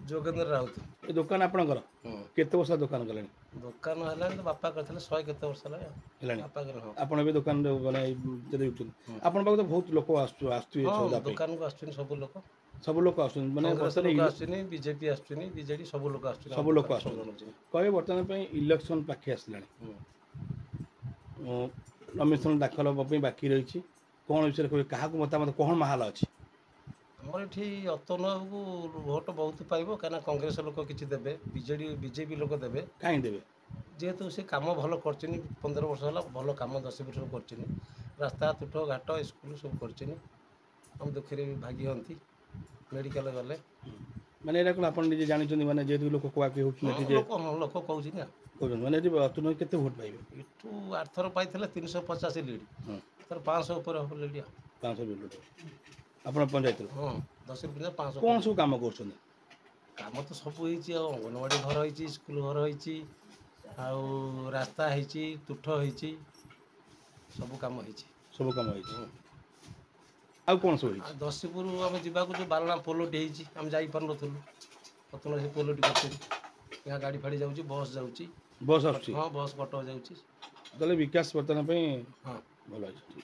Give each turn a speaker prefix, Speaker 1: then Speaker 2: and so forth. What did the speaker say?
Speaker 1: जोगेंद्र राउत।
Speaker 2: ए दुकान आपणकर केते वर्ष दुकान कले
Speaker 1: दुकान है तो बापा करते 100 केते वर्ष
Speaker 2: हेलानी
Speaker 1: बापा कर हाँ
Speaker 2: आपण भी दुकान माने आपण पाक तो बहुत लोक आसुए
Speaker 1: हाँ
Speaker 2: सौदा पे
Speaker 1: दुकान को आसुन सब लोग
Speaker 2: सब लोक आसुन माने
Speaker 1: कांग्रेस
Speaker 2: बर्तमान
Speaker 1: लोक आसुन बीजेपी आसुन बीजेडी सब लोग आसुन
Speaker 2: सब लोक आसुन कहे बर्तमान पे इलेक्शन पाखे आसलानी नमिनेशन दाखल होगा बाकी रही कौन विषय कहे क्या मतामत कौन माहौल अच्छी
Speaker 1: आमर ये अतुल को भोट बहुत पाइब कहीं कांग्रेस लोक किसी देवे बीजेपी लोक देवे
Speaker 2: कहीं देवे
Speaker 1: जेहेतु से कम भल कर 15 वर्ष है भल कम 10 वर्ष कर रास्ता तुठ घाट स्कूल सब कर दुखी भागी हंती मेडिकल गले
Speaker 2: माने एरा कोन आपण जे जानि माने जेतु लोक कोआ के होत जे
Speaker 1: लोक कहूँ ना
Speaker 2: कहउछन माने जे अतुल केते वोट पाइबे
Speaker 1: एठू 8 थर पाई 350 लीड तर 500 ऊपर हम लीड
Speaker 2: 500 वोट आपण पंचायत
Speaker 1: हाँ 10 रुपया 500
Speaker 2: कौन सब काम करछन
Speaker 1: काम तो सब होती अंगनवाड़ी घर होती स्कूल घर होती रास्ता होती तुठ होती सब काम होती
Speaker 2: सब काम होई आ कौन सब होई
Speaker 1: दशीपुर आम जावाक जो बारणा पोलोटी आम जापर नुँ प्रथम से पोलोटी कर यहाँ गाड़ी फाड़ी जाऊँगी बस जाऊँगी
Speaker 2: बस आछी
Speaker 1: हाँ बस कटक जाऊँगी
Speaker 2: तले विकास वर्तमान पे
Speaker 1: हाँ
Speaker 2: भल अछि